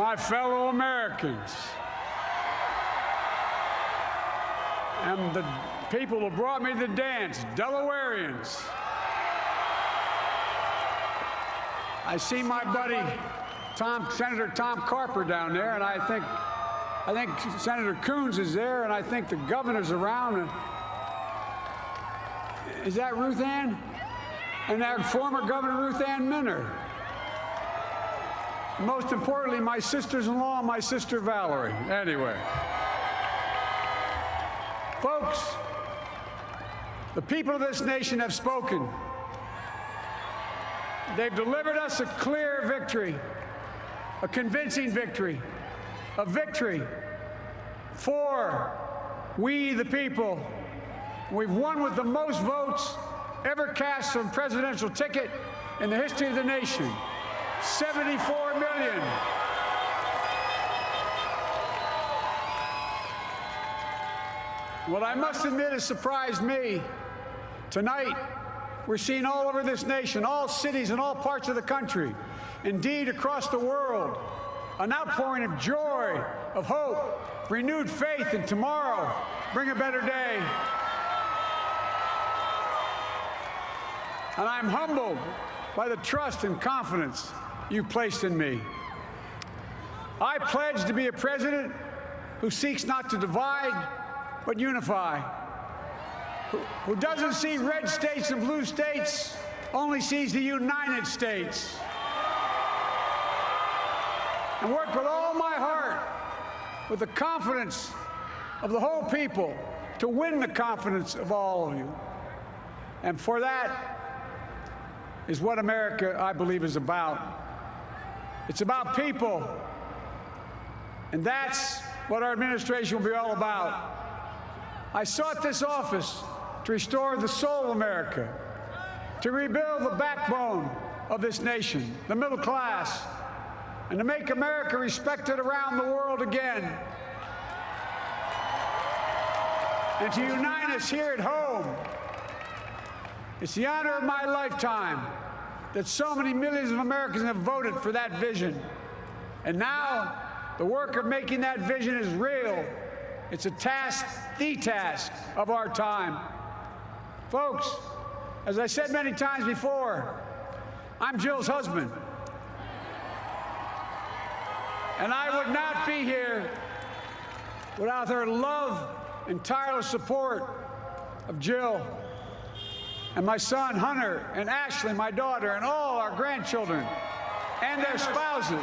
my fellow Americans, and the people who brought me to the dance, Delawareans. I see my buddy Senator Tom Carper down there, and I think Senator Coons is there, and I think the governor's around. Is that Ruth Ann? And that former Governor Ruth Ann Minner. Most importantly, my sisters-in-law, my sister Valerie. Anyway. Folks, the people of this nation have spoken. They've delivered us a clear victory, a convincing victory, a victory for we the people. We've won with the most votes ever cast on a presidential ticket in the history of the nation. 74 million. What I must admit has surprised me. Tonight, we're seeing all over this nation, all cities and all parts of the country, indeed across the world, an outpouring of joy, of hope, renewed faith in tomorrow, bring a better day. And I'm humbled by the trust and confidence you placed in me. I pledge to be a president who seeks not to divide, but unify, who doesn't see red states and blue states, only sees the United States, and work with all my heart, with the confidence of the whole people, to win the confidence of all of you. And for that is what America, I believe, is about. It's about people, and that's what our administration will be all about. I sought this office to restore the soul of America, to rebuild the backbone of this nation, the middle class, and to make America respected around the world again, and to unite us here at home. It's the honor of my lifetime that so many millions of Americans have voted for that vision. And now, the work of making that vision is real. It's a task, the task of our time. Folks, as I said many times before, I'm Jill's husband. And I would not be here without her love and tireless support of Jill, and my son Hunter, and Ashley, my daughter, and all our grandchildren, and their spouses,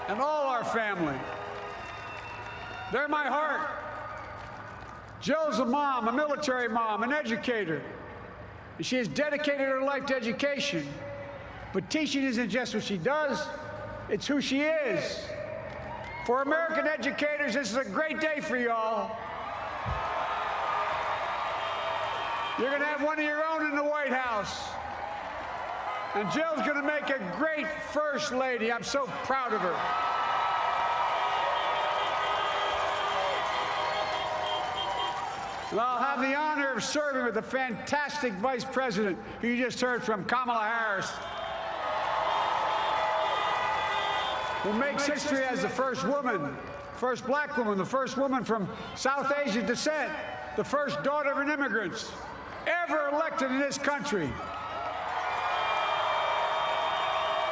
and all our family. They're my heart. Jill's a mom, a military mom, an educator. And she has dedicated her life to education. But teaching isn't just what she does, it's who she is. For American educators, this is a great day for y'all. You're going to have one of your own in the White House. And Jill's going to make a great First Lady. I'm so proud of her. And I'll have the honor of serving with the fantastic Vice President who you just heard from, Kamala Harris, who makes history as the first woman, first black woman, the first woman from South Asian descent, the first daughter of an immigrant ever elected in this country.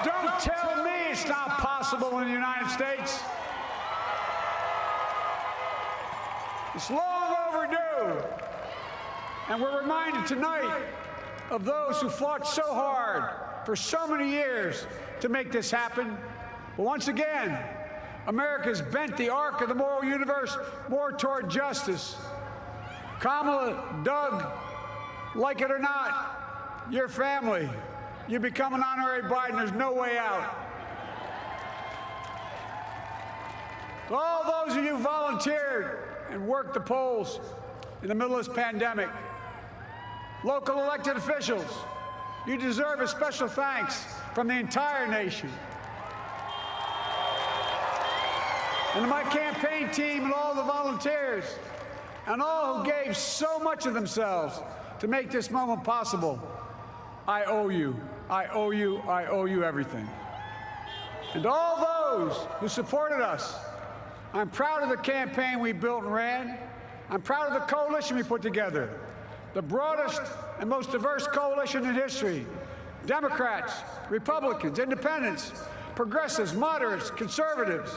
Don't tell me it's not possible in the United States. It's long overdue. And we're reminded tonight of those who fought so hard for so many years to make this happen. But once again, America's bent the arc of the moral universe more toward justice. Kamala, Doug, like it or not, your family, you become an honorary Biden. There's no way out. To all those of you who volunteered and worked the polls in the middle of this pandemic, local elected officials, you deserve a special thanks from the entire nation. And to my campaign team and all the volunteers and all who gave so much of themselves to make this moment possible, I owe you. I owe you. I owe you everything. And to all those who supported us, I'm proud of the campaign we built and ran. I'm proud of the coalition we put together, the broadest and most diverse coalition in history. Democrats, Republicans, Independents, progressives, moderates, conservatives,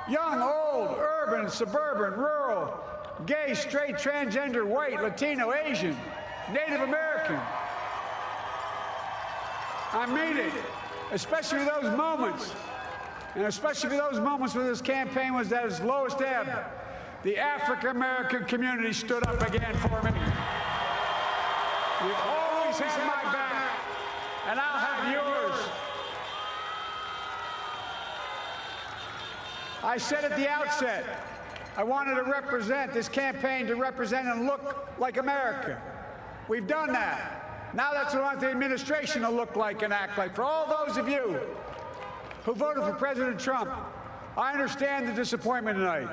young, old, urban, suburban, rural, gay, straight, transgender, white, Latino, Asian, Native American. I mean it, especially those moments, and especially those moments when this campaign was at its lowest ebb. The African American community stood up again for me. You've always had my back, and I'll have yours. I said at the outset, I wanted to represent this campaign to represent and look like America. We've done that. Now that's what I want the administration to look like and act like. For all those of you who voted for President Trump, I understand the disappointment tonight.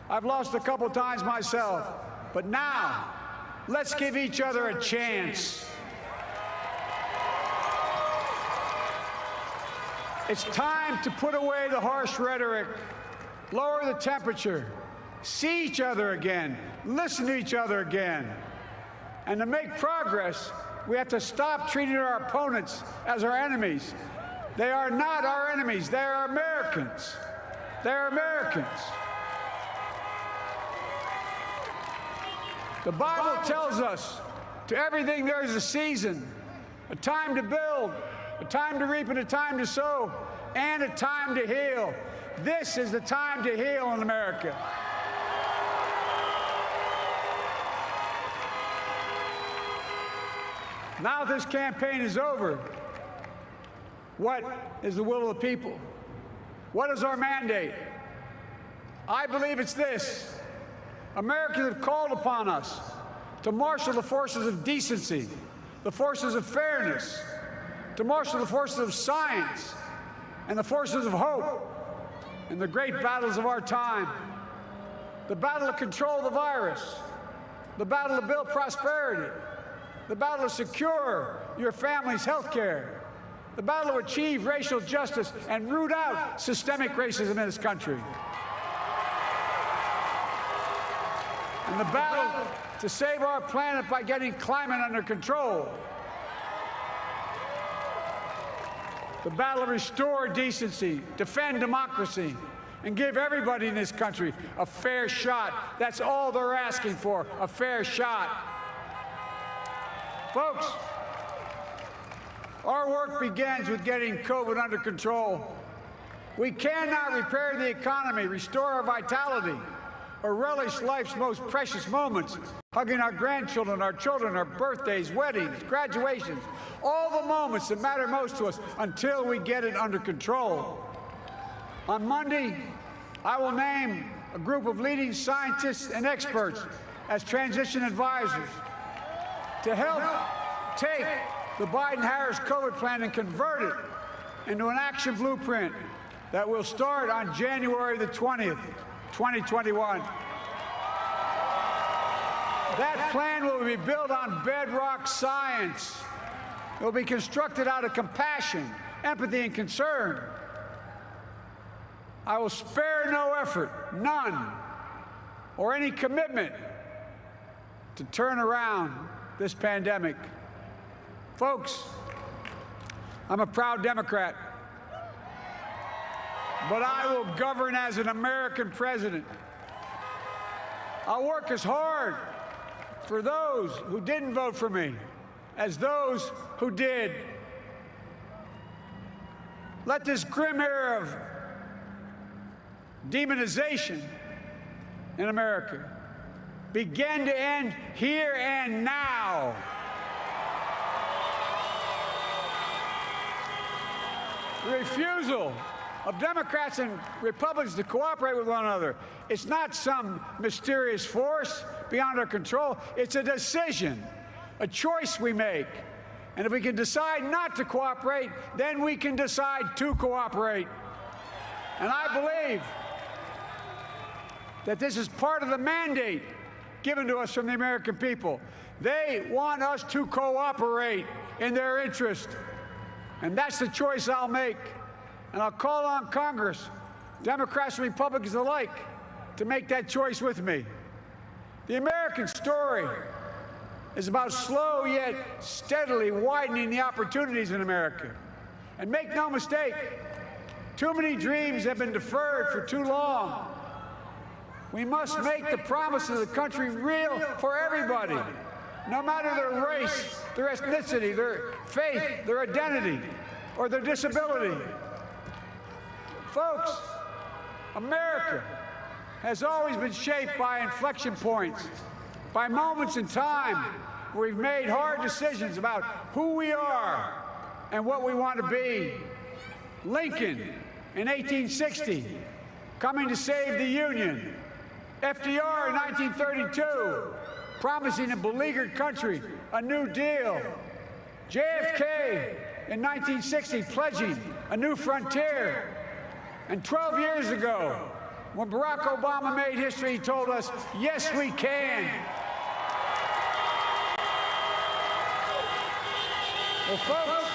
I've lost a couple times myself, but now let's give each other a chance. It's time to put away the harsh rhetoric, lower the temperature, see each other again, listen to each other again. And to make progress, we have to stop treating our opponents as our enemies. They are not our enemies. They are Americans. They are Americans. The Bible tells us, to everything there is a season, a time to build, a time to reap and a time to sow, and a time to heal. This is the time to heal in America. Now this campaign is over. What is the will of the people? What is our mandate? I believe it's this. Americans have called upon us to marshal the forces of decency, the forces of fairness, to marshal the forces of science and the forces of hope in the great battles of our time. The battle to control the virus, the battle to build prosperity, the battle to secure your family's health care, the battle to achieve racial justice and root out systemic racism in this country, and the battle to save our planet by getting climate under control, the battle to restore decency, defend democracy, and give everybody in this country a fair shot. That's all they're asking for, a fair shot. Folks, our work begins with getting COVID under control. We cannot repair the economy, restore our vitality, or relish life's most precious moments, hugging our grandchildren, our children, our birthdays, weddings, graduations, all the moments that matter most to us until we get it under control. On Monday, I will name a group of leading scientists and experts as transition advisors to help take the Biden-Harris COVID plan and convert it into an action blueprint that will start on January the 20th, 2021. That plan will be built on bedrock science. It will be constructed out of compassion, empathy, and concern. I will spare no effort, none, or any commitment to turn around this pandemic. Folks, I'm a proud Democrat, but I will govern as an American president. I'll work as hard for those who didn't vote for me as those who did. Let this grim era of demonization in America begin to end here and now. The refusal of Democrats and Republicans to cooperate with one another, it's not some mysterious force beyond our control. It's a decision, a choice we make. And if we can decide not to cooperate, then we can decide to cooperate. And I believe that this is part of the mandate given to us from the American people. They want us to cooperate in their interest. And that's the choice I'll make. And And I'll call on Congress, Democrats and Republicans alike, to make that choice with me. The American story is about slow yet steadily widening the opportunities in America. And make no mistake, too many dreams have been deferred for too long. We must make the promise of the country real for everybody, no matter their race, their ethnicity, their faith, their identity, or their disability. Folks, America has always been shaped by inflection points, by moments in time where we've made hard decisions about who we are and what we want to be. Lincoln in 1860, coming to save the Union. FDR in 1932, promising a beleaguered country a new deal. JFK in 1960, pledging a new frontier. And 12 years ago, when Barack Obama made history, he told us, yes, we can. Well, folks,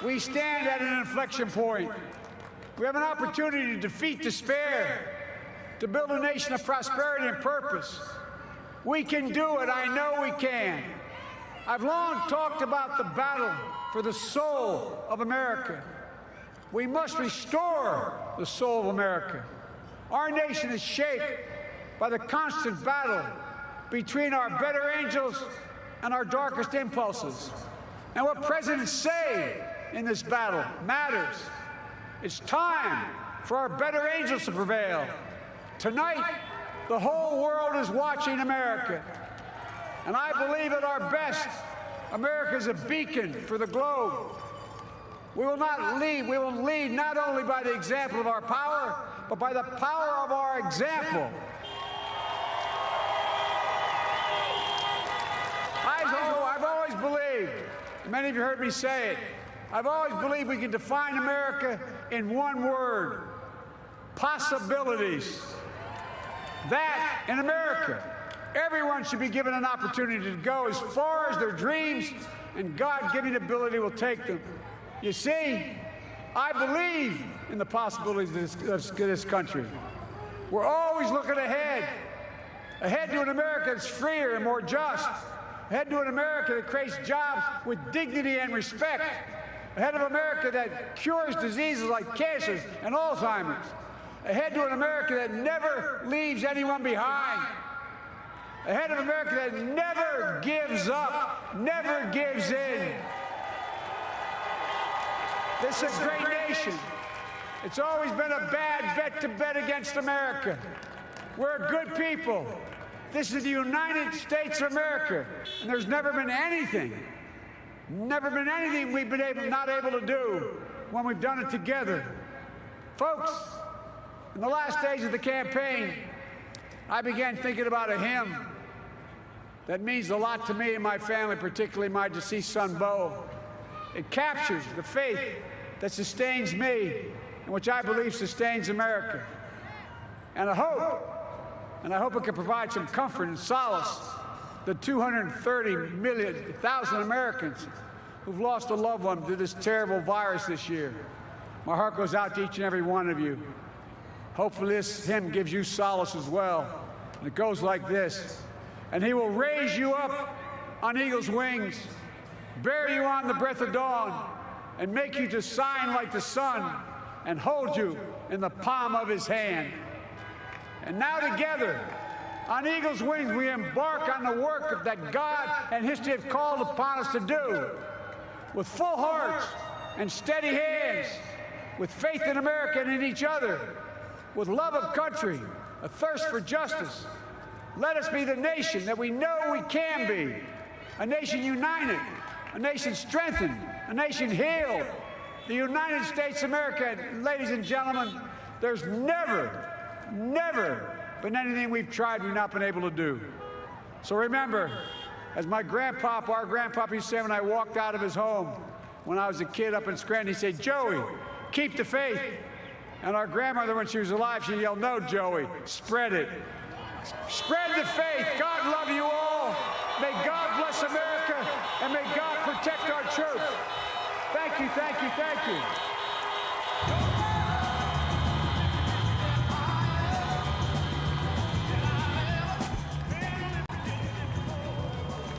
we stand at an inflection point. We have an opportunity to defeat despair, to build a nation of prosperity and purpose. We can do it. I know we can. I've long talked about the battle for the soul of America. We must restore the soul of America. Our nation is shaped by the constant battle between our better angels and our darkest impulses. And what presidents say in this battle matters. It's time for our better angels to prevail. Tonight, the whole world is watching America. And I believe at our best, America is a beacon for the globe. We will lead not only by the example of our power, but by the power of our example. I've always believed, many of you heard me say it, I've always believed we can define America in one word: possibilities. That, in America, everyone should be given an opportunity to go as far as their dreams and God-given ability will take them. You see, I believe in the possibilities of this country. We're always looking ahead to an America that's freer and more just, ahead to an America that creates jobs with dignity and respect, ahead of America that cures diseases like cancer and Alzheimer's, ahead to an America that never leaves anyone behind, ahead of America that never gives up, never gives in. This is a great nation. It's always been a bad bet to bet against America. We're a good people. This is the United States of America, and there's never been anything we've been not able to do when we've done it together. Folks, in the last days of the campaign, I began thinking about a hymn that means a lot to me and my family, particularly my deceased son, Bo. It captures the faith that sustains me and which I believe sustains America. And I hope it can provide some comfort and solace the 230,000 Americans who've lost a loved one to this terrible virus this year. My heart goes out to each and every one of you. Hopefully this hymn gives you solace as well. And it goes like this: and he will raise you up on eagle's wings, bear you on the breath of dawn, and make you to shine like the sun, and hold you in the palm of his hand. And now together, on eagle's wings, we embark on the work that God and history have called upon us to do, with full hearts and steady hands, with faith in America and in each other, with love of country, a thirst for justice. Let us be the nation that we know we can be, a nation united, a nation strengthened, a nation healed. The United States of America, ladies and gentlemen, there's never been anything we've tried we've not been able to do. So remember, as our grandpapa used to say when I walked out of his home when I was a kid up in Scranton, he said, "Joey, keep the faith." And our grandmother, when she was alive, she yelled, "No, Joey, spread it. Spread the faith. God love you all. May God bless America, and may God protect our troops." Thank you, thank you, thank you.